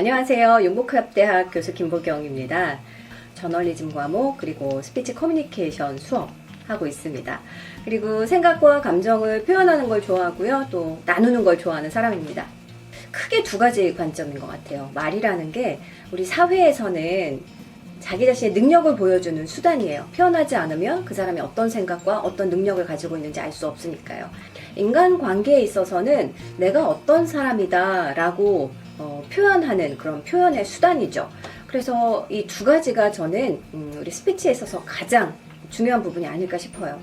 안녕하세요. 용복합대학 교수 김보경입니다. 저널리즘 과목 그리고 스피치 커뮤니케이션 수업 하고 있습니다. 그리고 생각과 감정을 표현하는 걸 좋아하고요. 또 나누는 걸 좋아하는 사람입니다. 크게 두 가지 관점인 것 같아요. 말이라는 게 우리 사회에서는 자기 자신의 능력을 보여주는 수단이에요. 표현하지 않으면 그 사람이 어떤 생각과 어떤 능력을 가지고 있는지 알 수 없으니까요. 인간관계에 있어서는 내가 어떤 사람이다 라고 표현하는 그런 표현의 수단이죠. 그래서 이 두 가지가 저는 우리 스피치에 있어서 가장 중요한 부분이 아닐까 싶어요.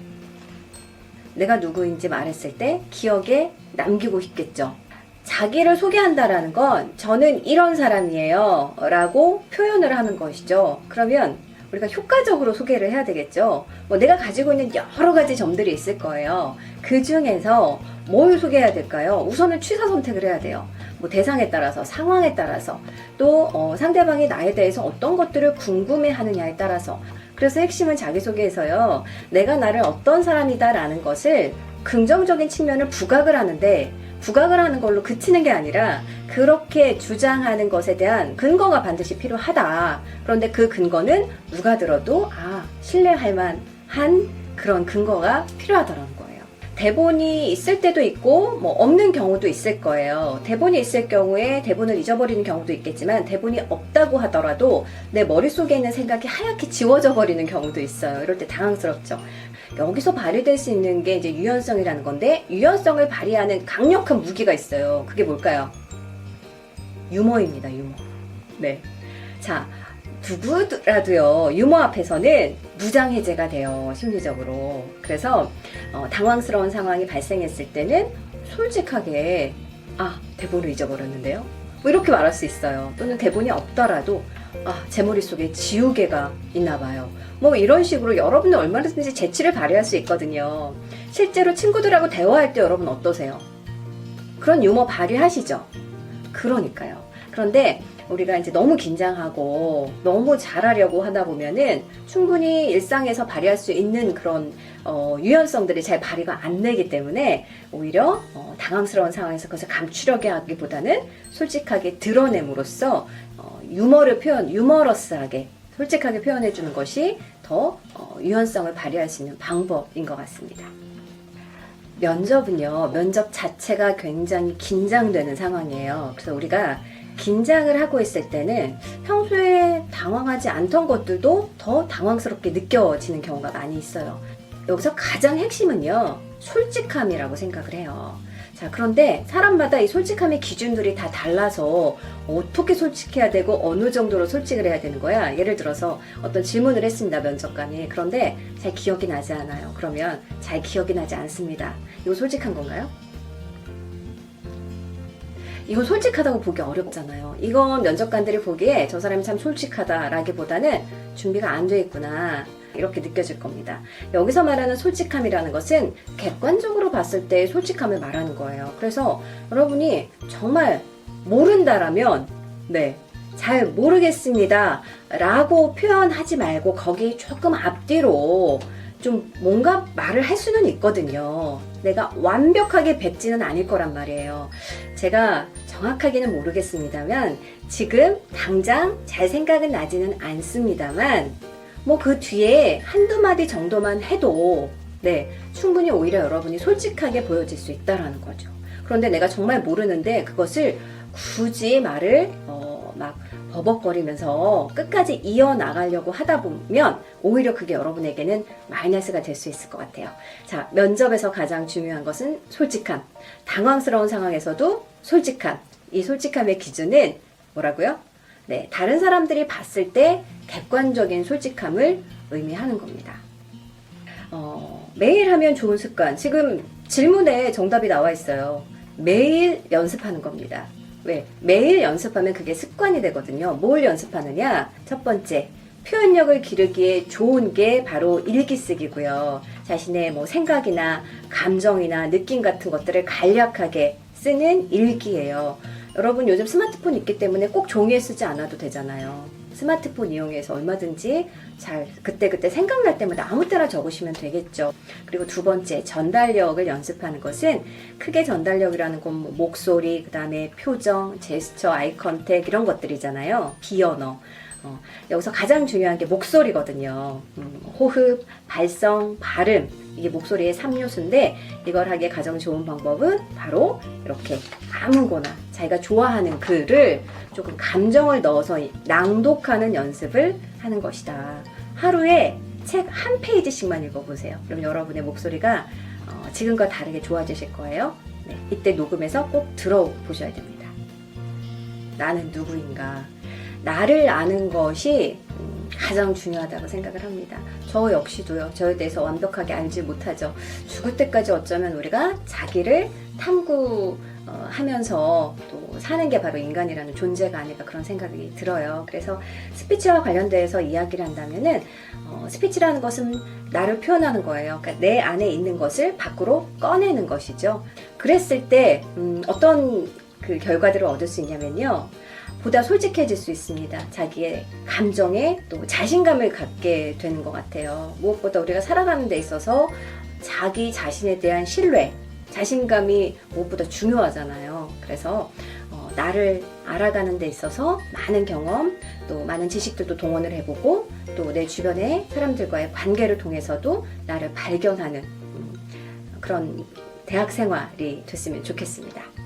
내가 누구인지 말했을 때 기억에 남기고 싶겠죠. 자기를 소개한다라는 건 저는 이런 사람이에요 라고 표현을 하는 것이죠. 그러면 우리가 효과적으로 소개를 해야 되겠죠. 내가 가지고 있는 여러 가지 점들이 있을 거예요. 그 중에서 뭘 소개해야 될까요? 우선은 취사 선택을 해야 돼요. 대상에 따라서, 상황에 따라서, 또 상대방이 나에 대해서 어떤 것들을 궁금해 하느냐에 따라서. 그래서 핵심은 자기소개에서요, 내가 나를 어떤 사람이다 라는 것을 긍정적인 측면을 부각을 하는데, 부각을 하는 걸로 그치는 게 아니라 그렇게 주장하는 것에 대한 근거가 반드시 필요하다. 그런데 그 근거는 누가 들어도 신뢰할 만한 그런 근거가 필요하다는 거예요. 대본이 있을 때도 있고 없는 경우도 있을 거예요. 대본이 있을 경우에 대본을 잊어버리는 경우도 있겠지만 대본이 없다고 하더라도 내 머릿속에 있는 생각이 하얗게 지워져 버리는 경우도 있어요. 이럴 때 당황스럽죠. 여기서 발휘될 수 있는 게 이제 유연성이라는 건데, 유연성을 발휘하는 강력한 무기가 있어요. 그게 뭘까요? 유머입니다. 유머. 네. 자, 누구라도요, 유머 앞에서는 무장해제가 돼요. 심리적으로. 그래서 당황스러운 상황이 발생했을 때는 솔직하게 대본을 잊어버렸는데요, 이렇게 말할 수 있어요. 또는 대본이 없더라도 제 머릿속에 지우개가 있나 봐요. 이런 식으로 여러분은 얼마든지 재치를 발휘할 수 있거든요. 실제로 친구들하고 대화할 때 여러분 어떠세요? 그런 유머 발휘하시죠? 그러니까요. 그런데 우리가 이제 너무 긴장하고 너무 잘하려고 하다 보면은 충분히 일상에서 발휘할 수 있는 그런 유연성들이 잘 발휘가 안 되기 때문에 오히려 당황스러운 상황에서 그것을 감추려고 하기보다는 솔직하게 드러냄으로써 유머러스하게 솔직하게 표현해 주는 것이 더 유연성을 발휘할 수 있는 방법인 것 같습니다. 면접은요, 면접 자체가 굉장히 긴장되는 상황이에요. 그래서 우리가 긴장을 하고 있을 때는 평소에 당황하지 않던 것들도 더 당황스럽게 느껴지는 경우가 많이 있어요. 여기서 가장 핵심은요, 솔직함이라고 생각을 해요. 자, 그런데 사람마다 이 솔직함의 기준들이 다 달라서 어떻게 솔직해야 되고 어느 정도로 솔직을 해야 되는 거야? 예를 들어서 어떤 질문을 했습니다, 면접관이. 그런데 잘 기억이 나지 않아요. 그러면 잘 기억이 나지 않습니다. 이거 솔직한 건가요? 이건 솔직하다고 보기 어렵잖아요. 이건 면접관들이 보기에 저 사람이 참 솔직하다라기보다는 준비가 안 돼 있구나, 이렇게 느껴질 겁니다. 여기서 말하는 솔직함이라는 것은 객관적으로 봤을 때 솔직함을 말하는 거예요. 그래서 여러분이 정말 모른다라면 잘 모르겠습니다 라고 표현하지 말고 거기 조금 앞뒤로 좀 뭔가 말을 할 수는 있거든요. 내가 완벽하게 뱉지는 않을 거란 말이에요. 제가 정확하게는 모르겠습니다만 지금 당장 잘 생각은 나지는 않습니다만 그 뒤에 한두 마디 정도만 해도 충분히 오히려 여러분이 솔직하게 보여질 수 있다라는 거죠. 그런데 내가 정말 모르는데 그것을 굳이 말을 막 버벅거리면서 끝까지 이어나가려고 하다 보면 오히려 그게 여러분에게는 마이너스가 될 수 있을 것 같아요. 자, 면접에서 가장 중요한 것은 솔직함. 당황스러운 상황에서도 솔직함. 이 솔직함의 기준은 뭐라고요? 다른 사람들이 봤을 때 객관적인 솔직함을 의미하는 겁니다. 매일 하면 좋은 습관. 지금 질문에 정답이 나와 있어요. 매일 연습하는 겁니다. 왜? 매일 연습하면 그게 습관이 되거든요. 뭘 연습하느냐? 첫 번째, 표현력을 기르기에 좋은 게 바로 일기 쓰기고요. 자신의 생각이나 감정이나 느낌 같은 것들을 간략하게 쓰는 일기예요. 여러분 요즘 스마트폰 있기 때문에 꼭 종이에 쓰지 않아도 되잖아요. 스마트폰 이용해서 얼마든지 잘 그때그때 생각날 때마다 아무 때나 적으시면 되겠죠. 그리고 두 번째, 전달력을 연습하는 것은 크게 전달력이라는 건 뭐 목소리, 그 다음에 표정, 제스처, 아이 컨택 이런 것들이잖아요. 비언어. 여기서 가장 중요한 게 목소리거든요. 호흡, 발성, 발음, 이게 목소리의 3요소인데 이걸 하기에 가장 좋은 방법은 바로 이렇게 아무거나 자기가 좋아하는 글을 조금 감정을 넣어서 낭독하는 연습을 하는 것이다. 하루에 책 한 페이지씩만 읽어보세요. 그럼 여러분의 목소리가 지금과 다르게 좋아지실 거예요. 네, 이때 녹음해서 꼭 들어보셔야 됩니다. 나는 누구인가? 나를 아는 것이 가장 중요하다고 생각을 합니다. 저 역시도요. 저에 대해서 완벽하게 알지 못하죠. 죽을 때까지 어쩌면 우리가 자기를 탐구하면서 또 사는 게 바로 인간이라는 존재가 아닐까 그런 생각이 들어요. 그래서 스피치와 관련돼서 이야기를 한다면은 스피치라는 것은 나를 표현하는 거예요. 그러니까 내 안에 있는 것을 밖으로 꺼내는 것이죠. 그랬을 때 어떤 그 결과들을 얻을 수 있냐면요. 보다 솔직해질 수 있습니다. 자기의 감정에 또 자신감을 갖게 되는 것 같아요. 무엇보다 우리가 살아가는 데 있어서 자기 자신에 대한 신뢰, 자신감이 무엇보다 중요하잖아요. 그래서 나를 알아가는 데 있어서 많은 경험, 또 많은 지식들도 동원을 해보고 또 내 주변의 사람들과의 관계를 통해서도 나를 발견하는 그런 대학 생활이 됐으면 좋겠습니다.